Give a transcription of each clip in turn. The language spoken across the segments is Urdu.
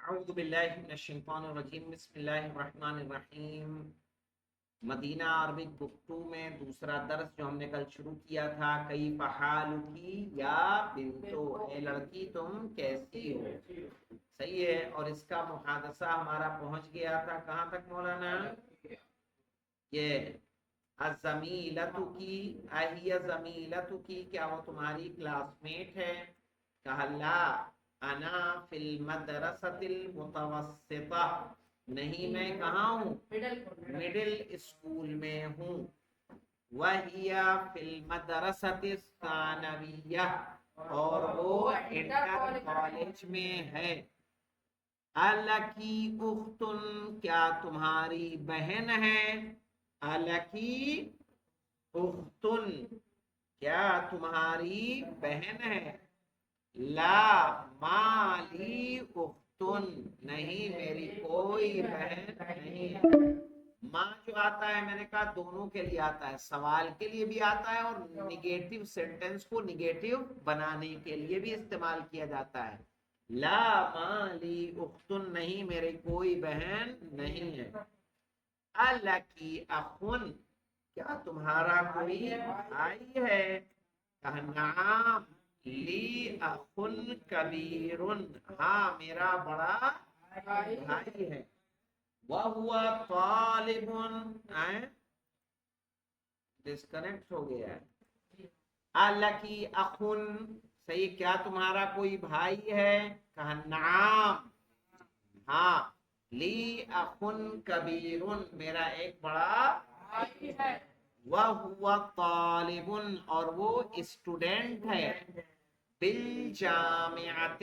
اعوذ باللہ من الشیطان الرجیم بسم اللہ الرحمن الرحیم۔ مدینہ عربک گفتگو میں دوسرا درس جو ہم نے کل شروع کیا تھا، کیف حالکی یا بنتو، اے لڑکی تم کیسی ہو، صحیح ہے۔ اور اس کا محادثہ ہمارا پہنچ گیا تھا کہاں تک مولانا؟ یہ الزمیلۃ کی، اہی زمیلۃ کی، کیا وہ تمہاری کلاس میٹ ہے؟ کہا لا انا فی المدرسۃ المتوسطہ، نہیں میں کہاں ہوں؟ مڈل اسکول میں ہوں۔ وَهِيَ فِي الْمَدْرَسَةِ الثَّانَوِيَّةِ، اور وہ انٹر کالج میں ہے۔ الکی اختن، کیا تمہاری بہن ہے؟ الکی اختن، کیا تمہاری بہن ہے؟ لا مالی اختن، نہیں میری کوئی بہن نہیں ہے۔ ماں جو آتا ہے، میں نے کہا دونوں کے لیے آتا ہے، سوال کے لیے بھی آتا ہے اور نگیٹو سینٹینس کو نگیٹو بنانے کے لیے بھی استعمال کیا جاتا ہے۔ لا مالی اختن، نہیں میری کوئی بہن نہیں ہے۔ الکی اخن، کیا تمہارا کوئی بھائی ہے؟ کہا نعم لی اخن کبیر، ہاں میرا بڑا بھائی ہے۔ وَهُوَ طَالِبٌ، ڈسکنیکٹ ہو گیا ہے۔ الکی اخن، صحیح، کیا تمہارا کوئی بھائی ہے؟ کہا نعم، ہاں، لی اخن کبیر، میرا ایک بڑا بھائی ہے۔ وَهُوَ طَالِبٌ، اور وہ اسٹوڈنٹ ہے، بالجامعۃ،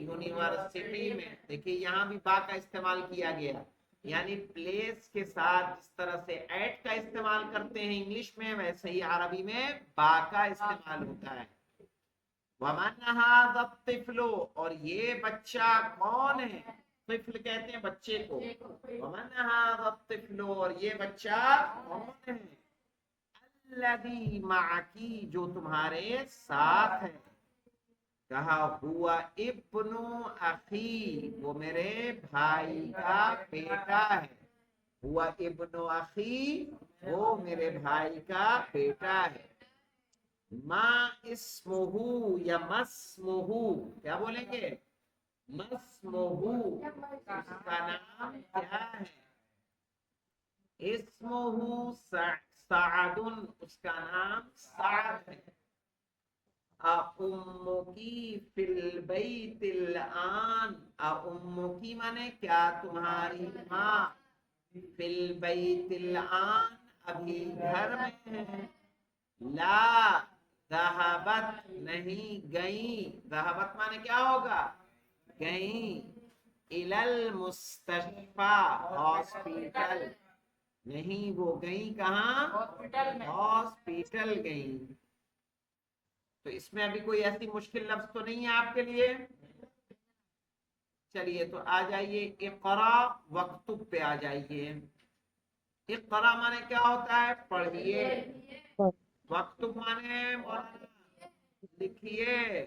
یونیورسٹی میں۔ دیکھیے یہاں بھی با کا استعمال کیا گیا، یعنی پلیس کے ساتھ جس طرح سے ایٹ کا استعمال کرتے ہیں انگلش میں، ویسے ہی عربی میں با کا استعمال ہوتا ہے۔ وَمَنْ هَذَا الطِّفْلُ، اور یہ بچہ کون ہے؟ طفل کہتے ہیں بچے کو۔ وَمَنْ هَذَا الطِّفْلُ، اور یہ بچہ کون ہے؟ الَّذِي مَعَكِ، جو تمہارے ساتھ ہے۔ کہا ہوا ابن اخی، وہ میرے بھائی کا بیٹا ہے۔ ہوا ابن اخی، وہ میرے بھائی کا بیٹا ہے۔ ما اسمہ یا مسمہ، کیا بولیں گے؟ مسمہ، اس کا نام کیا ہے؟ اسمہ سعد، اس کا نام سعد ہے۔ اُمُّکی فی البیت الآن، اُمُّکی مانے کیا تمہاری ماں، فی البیت الآن، ابھی گھر میں ہے۔ لا ذہبت، نہیں گئیں، ذہبت مانے کیا ہوگا؟ گئیں، الی المستشفی، ہاسپیٹل، نہیں وہ گئیں کہاں؟ ہاسپیٹل گئیں۔ تو اس میں ابھی کوئی ایسی مشکل لفظ تو نہیں ہے آپ کے لیے؟ چلیے تو آ جائیے اقرا وقتب پہ آ جائیے۔ اقرا مانے کیا ہوتا ہے؟ پڑھیے۔ وقتب مانے مولانا لکھیے۔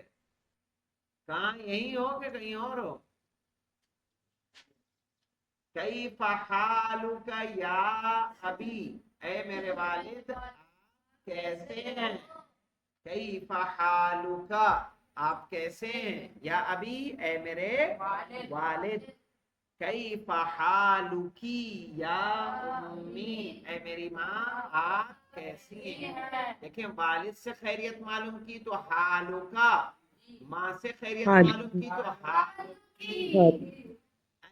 کہاں یہی ہو کہ کہیں اور ہو؟ کیف حالک یا ابی، اے میرے والد کیسے ہیں؟ کیف حالک، آپ کیسے ہیں؟ یا ابی، اے میرے والد۔ کیف حالکی یا امی، اے میری ماں آپ کیسی ہیں؟ دیکھیں والد سے خیریت معلوم کی تو حالکا، ماں سے خیریت معلوم کی تو حالکی۔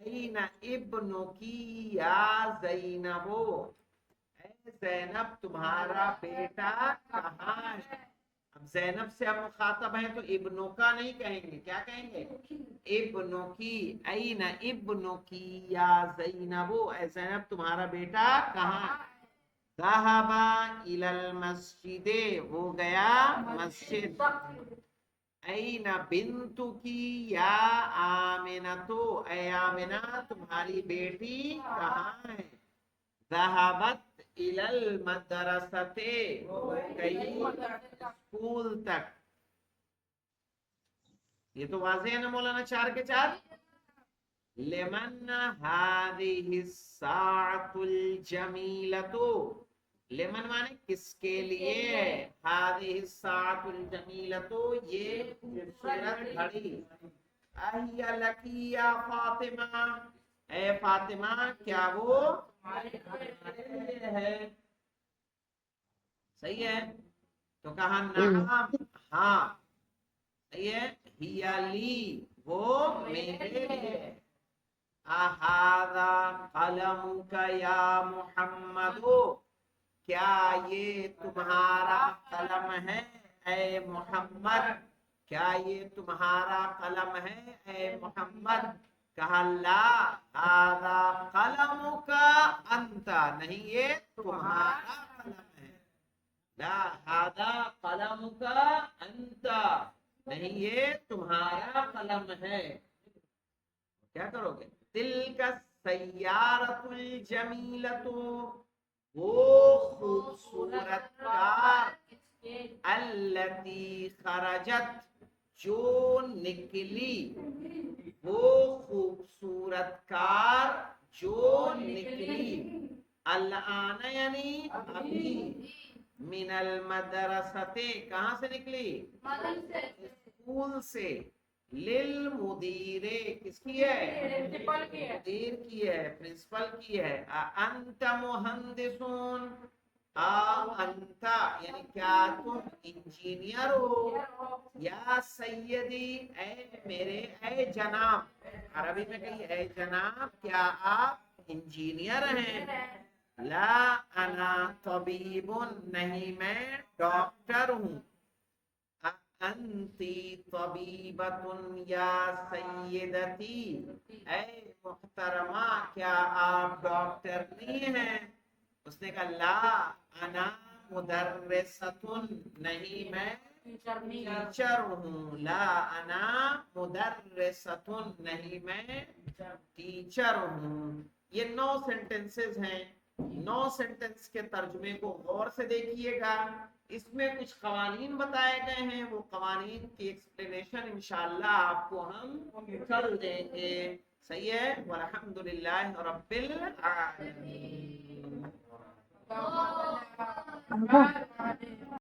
این ابنکی یا زینب، اے زینب تمہارا بیٹا کہاں ہے؟ اب زینب سے ہم مخاطب ہیں تو ابنوں کا نہیں کہیں گے، کیا کہیں گے؟ ابنوں کی، این ابنوں کی یا زینب، اے زینب تمہارا بیٹا کہاں ہے؟ ذهب الى المسجد، وہ گیا مسجد۔ این بنتو کی یا آمنتو، اے آمنہ تمہاری بیٹی کہاں ہے؟ ذهبت الى المدرسۃ، گئی اسکول تک۔ یہ تو واضح ہے نا مولانا، چار کے چار؟ لمن هذه الساعة الجمیلۃ، لمن مانے کس کے لیے، هذه الساعة الجمیلۃ یہ خوبصورت گھڑی، اہی لکی یا فاطمہ، اے فاطمہ کیا وہ تمہارے لیے ہے؟ صحیح ہے، تو کہا نعم ہاں، صحیح ہے، ہی لی وہ میرے لیے، اہذا قلمک یا محمد، کیا یہ تمہارا قلم ہے اے محمد، کیا یہ تمہارا قلم ہے اے محمد؟ کہا لا ھذا قلمک انت، نہیں یہ تمہارا قلم ہے، لا ھذا قلمک انت، نہیں یہ تمہارا قلم ہے، کیا کرو گے؟ تلک السیارۃ الجمیلۃ، وہ خوبصورت کار، التی خرجت جو نکلی، وہ خوبصورت کار جو نکلی، الآن یعنی ابھی، من المدرسۃ کہاں سے نکلی؟ اسکول سے، للمدیر کس کی ہے؟ مدیر کی ہے، پرنسپل کی ہے، انت مہندسون، انت یعنی کیا تم انجینئر ہو، یا سیدی اے میرے، اے جناب، عربی میں کہیے اے جناب کیا آپ انجینئر ہیں؟ لا انا طبیب، نہیں میں ڈاکٹر ہوں، انتی طبیبۃ یا سیدتی، اے محترمہ کیا آپ ڈاکٹر نہیں ہیں؟ اس نے کہا لا انا مدرسۃ، نہیں میں ٹیچر ہوں، لا انا مدرسۃ، نہیں میں ٹیچر ہوں۔ یہ 9 سینٹنسز ہیں، 9 سینٹنس کے ترجمے کو غور سے دیکھیے گا، اس میں کچھ قوانین بتائے گئے ہیں، وہ قوانین کی ایکسپلینیشن انشاءاللہ آپ کو ہم کل دیں گے، صحیح ہے، والحمدللہ رب العالمین۔